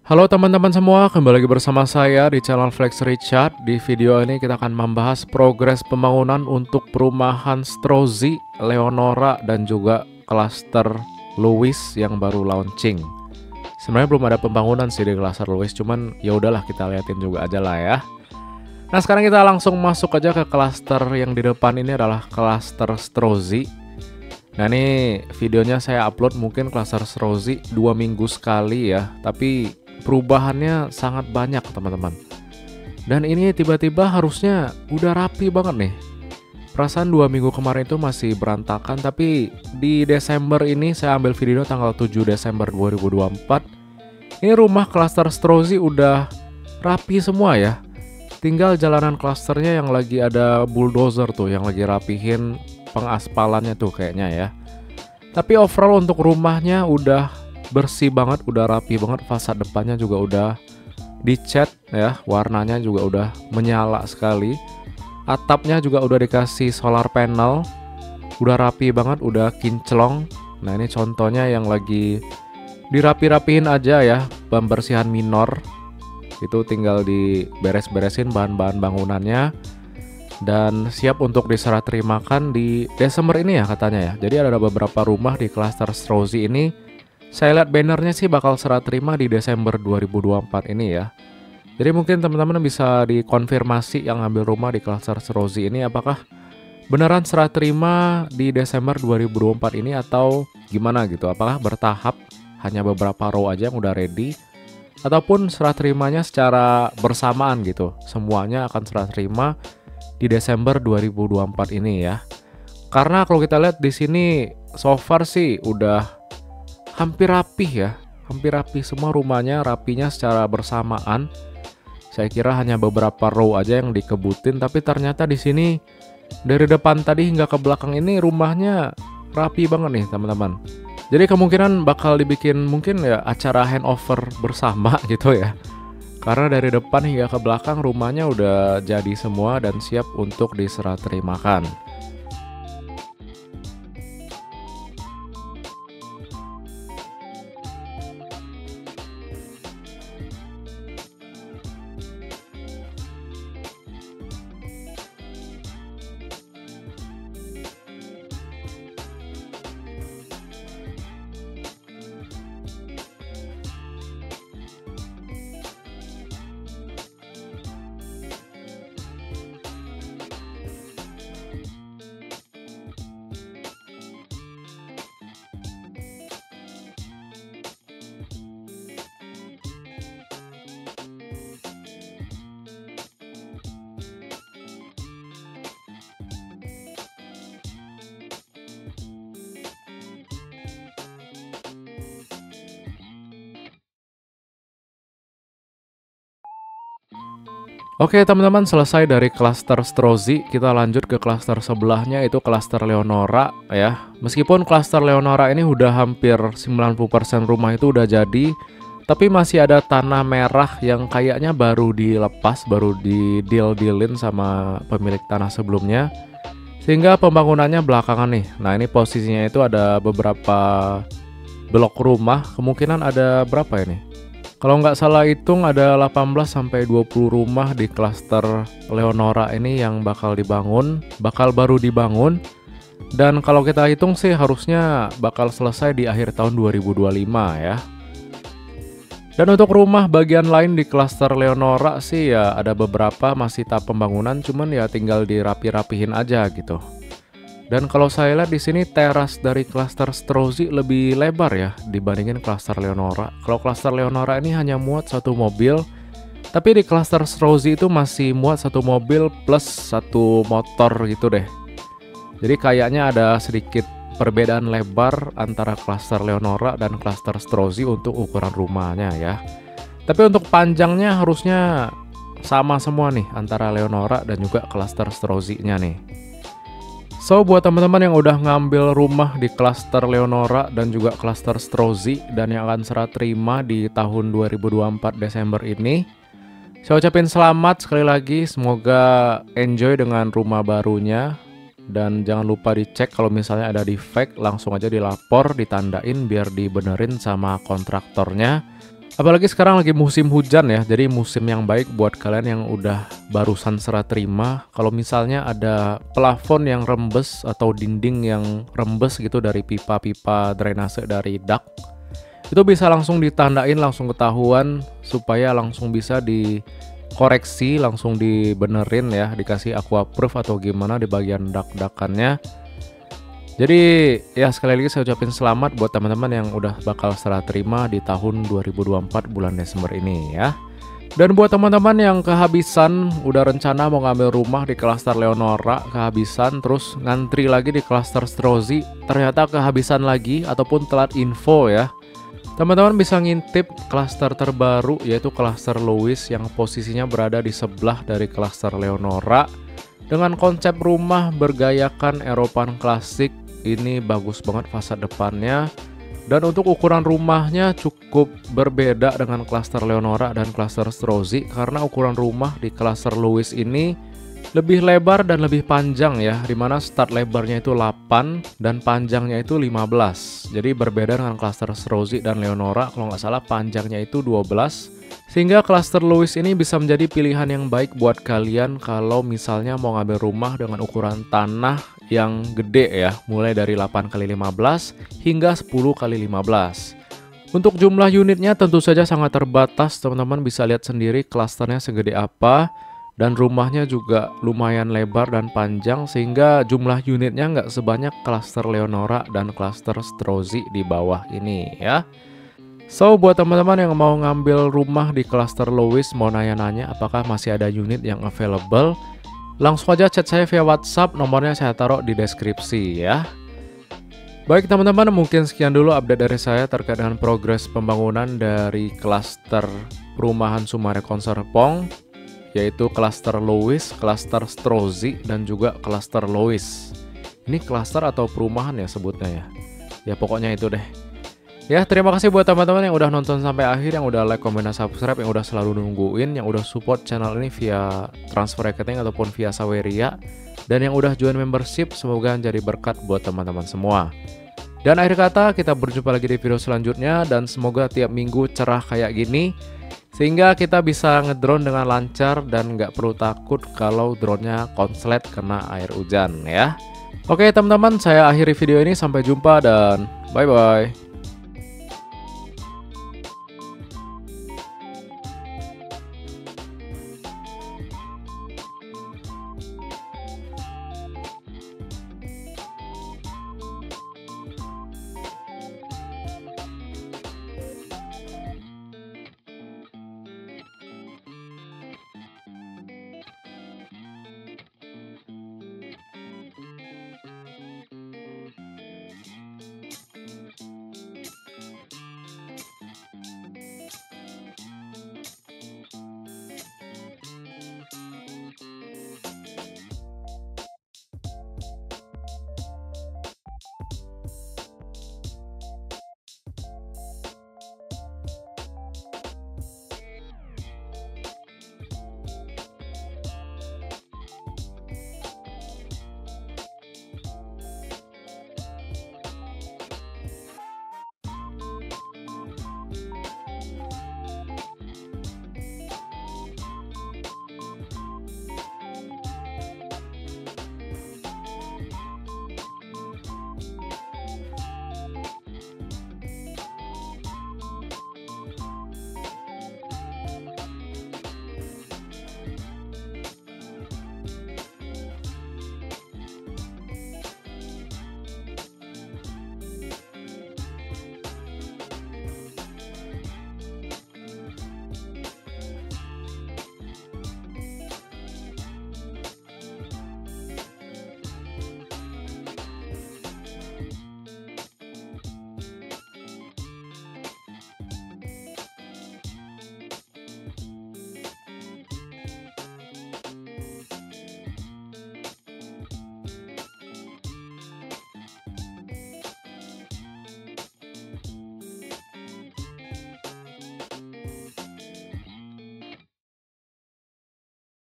Halo teman-teman semua, kembali lagi bersama saya di channel Flex Richard. Di video ini kita akan membahas progres pembangunan untuk perumahan Strozzi, Leonora, dan juga klaster Louis yang baru launching. Sebenarnya belum ada pembangunan sih di klaster Louis, cuman ya udahlah kita liatin juga aja lah ya. Nah sekarang kita langsung masuk aja ke klaster yang di depan ini adalah klaster Strozzi. Nah ini videonya saya upload mungkin klaster Strozzi 2 minggu sekali ya, tapi perubahannya sangat banyak teman-teman. Dan ini tiba-tiba harusnya udah rapi banget nih. Perasaan 2 minggu kemarin itu masih berantakan, tapi di Desember ini saya ambil video tanggal 7 Desember 2024. Ini rumah klaster Strozzi udah rapi semua ya. Tinggal jalanan klasternya yang lagi ada bulldozer tuh, yang lagi rapihin pengaspalannya tuh kayaknya ya. Tapi overall untuk rumahnya udah bersih banget, udah rapi banget. Fasad depannya juga udah dicat ya, warnanya juga udah menyala sekali. Atapnya juga udah dikasih solar panel, udah rapi banget, udah kinclong. Nah ini contohnya yang lagi dirapi-rapihin aja ya, pembersihan minor. Itu tinggal diberes-beresin bahan-bahan bangunannya dan siap untuk diserah terimakan di Desember ini ya katanya ya. Jadi ada beberapa rumah di klaster Strozzi ini. Saya lihat bannernya sih bakal serah terima di Desember 2024 ini ya. Jadi mungkin teman-teman bisa dikonfirmasi yang ambil rumah di klaster Strozzi ini apakah beneran serah terima di Desember 2024 ini atau gimana gitu. Apakah bertahap hanya beberapa row aja yang udah ready, ataupun serah terimanya secara bersamaan gitu. Semuanya akan serah terima di Desember 2024 ini ya. Karena kalau kita lihat di sini so far sih udah hampir rapih ya. Hampir rapi semua rumahnya, rapinya secara bersamaan. Saya kira hanya beberapa row aja yang dikebutin, tapi ternyata di sini dari depan tadi hingga ke belakang ini rumahnya rapi banget nih teman-teman. Jadi kemungkinan bakal dibikin mungkin ya acara handover bersama gitu ya. Karena dari depan hingga ke belakang rumahnya udah jadi semua dan siap untuk diserah terimakan. Oke teman-teman, selesai dari klaster Strozzi, kita lanjut ke klaster sebelahnya itu klaster Leonora ya. Meskipun klaster Leonora ini udah hampir 90% rumah itu udah jadi, tapi masih ada tanah merah yang kayaknya baru dilepas, baru di-deal-dealin sama pemilik tanah sebelumnya. Sehingga pembangunannya belakangan nih. Nah ini posisinya itu ada beberapa blok rumah, kemungkinan ada berapa ini? Kalau nggak salah hitung ada 18-20 rumah di klaster Leonora ini yang bakal dibangun, bakal baru dibangun. Dan kalau kita hitung sih harusnya bakal selesai di akhir tahun 2025 ya. Dan untuk rumah bagian lain di klaster Leonora sih ya ada beberapa masih tahap pembangunan, cuman ya tinggal dirapi-rapihin aja gitu. Dan kalau saya lihat di sini teras dari klaster Strozzi lebih lebar ya dibandingin klaster Leonora. Kalau klaster Leonora ini hanya muat satu mobil, tapi di klaster Strozzi itu masih muat satu mobil plus satu motor gitu deh. Jadi kayaknya ada sedikit perbedaan lebar antara klaster Leonora dan klaster Strozzi untuk ukuran rumahnya ya. Tapi untuk panjangnya harusnya sama semua nih antara Leonora dan juga klaster Strozzi-nya nih. So buat teman-teman yang udah ngambil rumah di klaster Leonora dan juga klaster Strozzi dan yang akan serah terima di tahun 2024 Desember ini, saya ucapin selamat sekali lagi, semoga enjoy dengan rumah barunya. Dan jangan lupa dicek kalau misalnya ada defect, langsung aja dilapor, ditandain biar dibenerin sama kontraktornya. Apalagi sekarang lagi musim hujan ya, jadi musim yang baik buat kalian yang udah barusan serah terima. Kalau misalnya ada plafon yang rembes atau dinding yang rembes gitu dari pipa-pipa drainase dari dak, itu bisa langsung ditandain, langsung ketahuan supaya langsung bisa dikoreksi, langsung dibenerin ya, dikasih aquaproof atau gimana di bagian dak-dakannya. Jadi ya sekali lagi saya ucapin selamat buat teman-teman yang udah bakal serah terima di tahun 2024 bulan Desember ini ya. Dan buat teman-teman yang kehabisan udah rencana mau ngambil rumah di klaster Leonora, kehabisan terus ngantri lagi di klaster Strozzi, ternyata kehabisan lagi ataupun telat info ya. Teman-teman bisa ngintip klaster terbaru yaitu klaster Louis yang posisinya berada di sebelah dari klaster Leonora dengan konsep rumah bergayakan Eropan klasik. Ini bagus banget fasad depannya. Dan untuk ukuran rumahnya cukup berbeda dengan klaster Leonora dan klaster Strozzi karena ukuran rumah di klaster Louis ini lebih lebar dan lebih panjang ya, dimana start lebarnya itu 8 dan panjangnya itu 15. Jadi berbeda dengan klaster Strozzi dan Leonora, kalau nggak salah panjangnya itu 12. Sehingga klaster Louis ini bisa menjadi pilihan yang baik buat kalian kalau misalnya mau ngambil rumah dengan ukuran tanah yang gede ya, mulai dari 8x15 hingga 10x15. Untuk jumlah unitnya tentu saja sangat terbatas, teman-teman bisa lihat sendiri klasternya segede apa. Dan rumahnya juga lumayan lebar dan panjang sehingga jumlah unitnya nggak sebanyak klaster Leonora dan klaster Strozzi di bawah ini ya. So buat teman-teman yang mau ngambil rumah di klaster Louis, mau nanya-nanya apakah masih ada unit yang available, langsung aja chat saya via WhatsApp, nomornya saya taruh di deskripsi ya. Baik teman-teman, mungkin sekian dulu update dari saya terkait dengan progres pembangunan dari klaster perumahan Sumarekon Serpong, yaitu klaster Louis, klaster Strozzi, dan juga klaster Louis. Ini klaster atau perumahan ya sebutnya ya. Ya pokoknya itu deh. Ya terima kasih buat teman-teman yang udah nonton sampai akhir, yang udah like, komen, dan subscribe, yang udah selalu nungguin, yang udah support channel ini via transfer rekening ataupun via Saweria, dan yang udah join membership. Semoga jadi berkat buat teman-teman semua. Dan akhir kata, kita berjumpa lagi di video selanjutnya, dan semoga tiap minggu cerah kayak gini sehingga kita bisa ngedrone dengan lancar dan nggak perlu takut kalau drone-nya konslet kena air hujan ya. Oke teman-teman, saya akhiri video ini, sampai jumpa dan bye-bye.